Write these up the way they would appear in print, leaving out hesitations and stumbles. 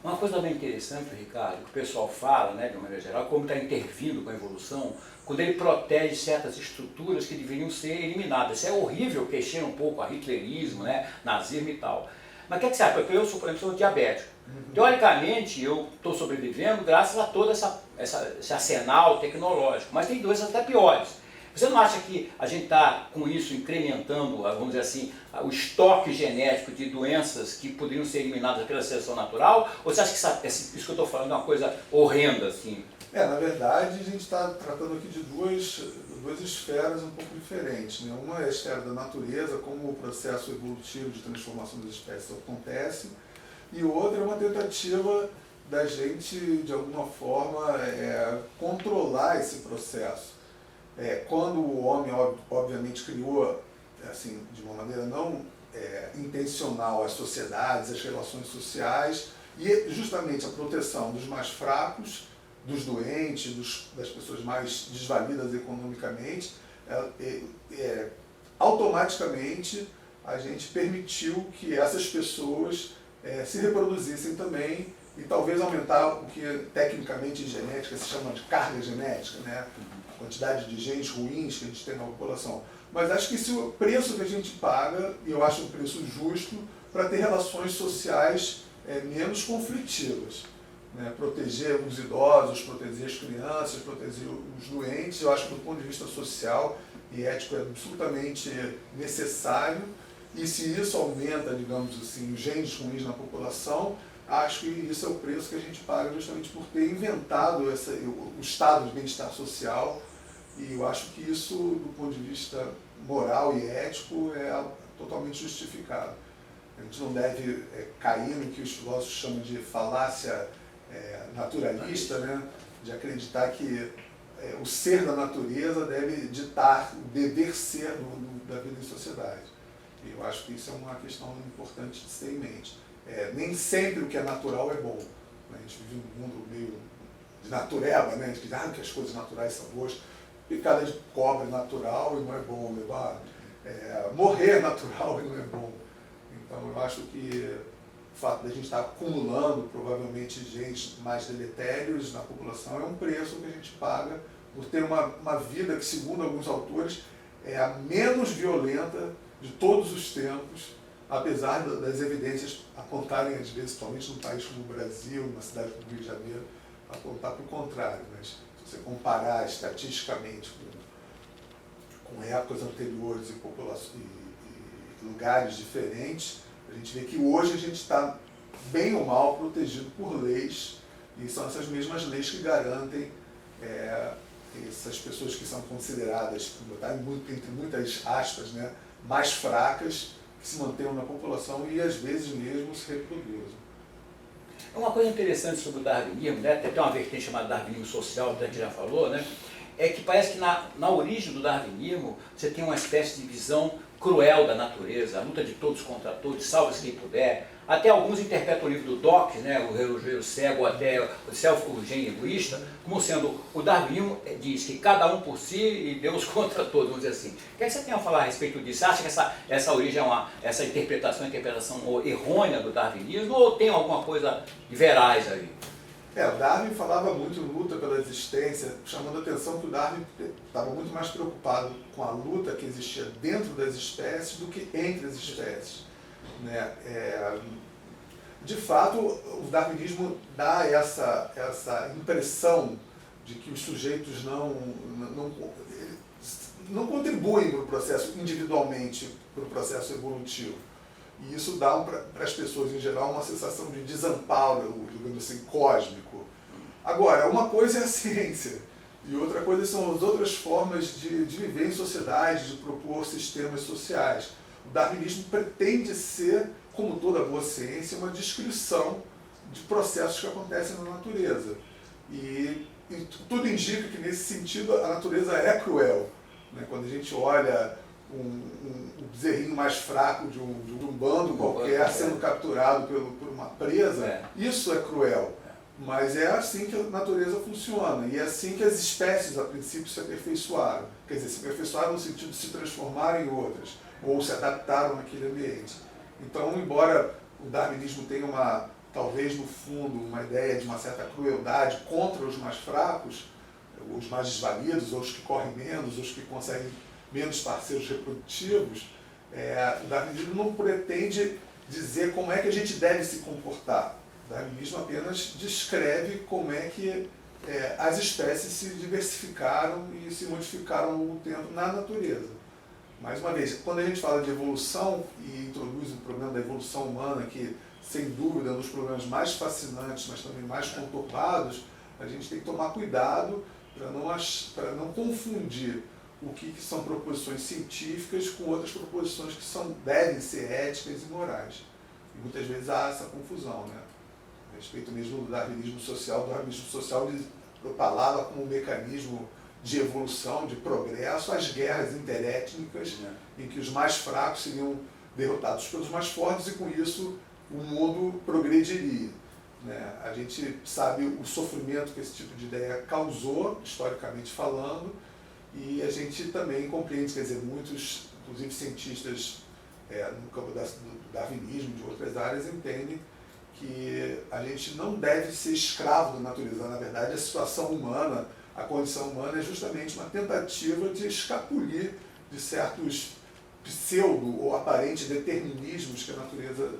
Uma coisa bem interessante, Ricardo, que o pessoal fala, né, de uma maneira geral, como está intervindo com a evolução, quando ele protege certas estruturas que deveriam ser eliminadas. Isso é horrível, que cheira um pouco a hitlerismo, né, nazismo e tal. Mas o que é que você acha? Porque eu sou, por exemplo, sou diabético. Teoricamente, eu estou sobrevivendo graças a todo esse arsenal tecnológico, mas tem doenças até piores. Você não acha que a gente está com isso incrementando, vamos dizer assim, o estoque genético de doenças que poderiam ser eliminadas pela seleção natural? Ou você acha que isso que eu estou falando é uma coisa horrenda, assim? Na verdade, a gente está tratando aqui de duas esferas um pouco diferentes, né? Uma é a esfera da natureza, como o processo evolutivo de transformação das espécies acontece, e outra é uma tentativa da gente, de alguma forma, controlar esse processo. Quando o homem, obviamente, criou, assim, de uma maneira não intencional, as sociedades, as relações sociais, e justamente a proteção dos mais fracos, dos doentes, das pessoas mais desvalidas economicamente, automaticamente a gente permitiu que essas pessoas se reproduzissem também e talvez aumentar o que tecnicamente em genética se chama de carga genética, né? A quantidade de genes ruins que a gente tem na população. Mas acho que esse é o preço que a gente paga, e eu acho um preço justo, para ter relações sociais menos conflitivas. Né? Proteger os idosos, proteger as crianças, proteger os doentes, eu acho que do ponto de vista social e ético é absolutamente necessário, e se isso aumenta, digamos assim, os genes ruins na população, acho que isso é o preço que a gente paga justamente por ter inventado o estado de bem-estar social, e eu acho que isso, do ponto de vista moral e ético, é totalmente justificado. A gente não deve cair no que os filósofos chamam de falácia naturalista, né? De acreditar que o ser da natureza deve ditar o dever ser da vida em sociedade. E eu acho que isso é uma questão importante de ter em mente. Nem sempre o que é natural é bom. A gente vive num mundo meio de natureba, né? A gente diz que as coisas naturais são boas. Picada de cobra é natural e não é bom. Morrer é natural e não é bom. Então eu acho que o fato de a gente estar acumulando provavelmente genes mais deletérios na população é um preço que a gente paga por ter uma vida que, segundo alguns autores, é a menos violenta de todos os tempos, apesar das evidências apontarem, às vezes, principalmente num país como o Brasil, numa cidade como o Rio de Janeiro, apontar para o contrário. Mas se você comparar estatisticamente com épocas anteriores e lugares diferentes, a gente vê que hoje a gente está bem ou mal protegido por leis, e são essas mesmas leis que garantem essas pessoas que são consideradas, entre muitas aspas, né, mais fracas, que se mantenham na população e às vezes mesmo se reproduzem. Uma coisa interessante sobre o darwinismo, né, tem uma vertente chamada darwinismo social, que a gente já falou, né, é que parece que na origem do darwinismo você tem uma espécie de visão cruel da natureza, a luta de todos contra todos, salve-se quem puder. Até alguns interpretam o livro do Dawkins, né, o relojoeiro cego, até o gênio egoísta, como sendo o darwinismo diz que cada um por si e Deus contra todos, vamos dizer assim. O que é que você tem a falar a respeito disso? Você acha que essa origem é essa interpretação errônea do darwinismo, ou tem alguma coisa veraz aí? O Darwin falava muito em luta pela existência, chamando a atenção que o Darwin estava muito mais preocupado com a luta que existia dentro das espécies do que entre as espécies. Né? De fato, o darwinismo dá essa impressão de que os sujeitos não contribuem para o processo individualmente, para o processo evolutivo. E isso dá para as pessoas, em geral, uma sensação de desamparo, digamos assim, cósmico. Agora, uma coisa é a ciência, e outra coisa são as outras formas de viver em sociedade, de propor sistemas sociais. O darwinismo pretende ser, como toda boa ciência, uma descrição de processos que acontecem na natureza. E tudo indica que, nesse sentido, a natureza é cruel. Né? Quando a gente olha um bezerrinho mais fraco de um bando qualquer sendo capturado por uma presa, isso é cruel. Mas é assim que a natureza funciona, e é assim que as espécies, a princípio, se aperfeiçoaram. Quer dizer, se aperfeiçoaram no sentido de se transformar em outras, ou se adaptaram naquele ambiente. Então, embora o darwinismo tenha talvez no fundo uma ideia de uma certa crueldade contra os mais fracos, os mais desvalidos, ou os que correm menos, os que conseguem menos parceiros reprodutivos, o darwinismo não pretende dizer como é que a gente deve se comportar. O darwinismo apenas descreve como é que as espécies se diversificaram e se modificaram ao longo do tempo na natureza. Mais uma vez, quando a gente fala de evolução e introduz o problema da evolução humana, que sem dúvida é um dos problemas mais fascinantes, mas também mais conturbados, a gente tem que tomar cuidado para não confundir o que são proposições científicas com outras proposições que devem ser éticas e morais. E muitas vezes há essa confusão, né? A respeito mesmo do darwinismo social. O darwinismo social propalava como um mecanismo de evolução, de progresso, as guerras interétnicas, em que os mais fracos seriam derrotados pelos mais fortes e com isso o mundo progrediria. Né? A gente sabe o sofrimento que esse tipo de ideia causou, historicamente falando, e a gente também compreende, quer dizer, muitos, inclusive cientistas no campo do darwinismo, de outras áreas, entendem que a gente não deve ser escravo da natureza. Na verdade, a situação humana, a condição humana é justamente uma tentativa de escapulir de certos pseudo ou aparentes determinismos que a natureza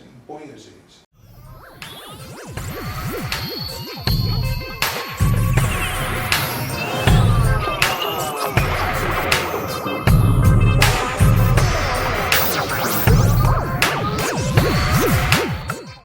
impõe a gente.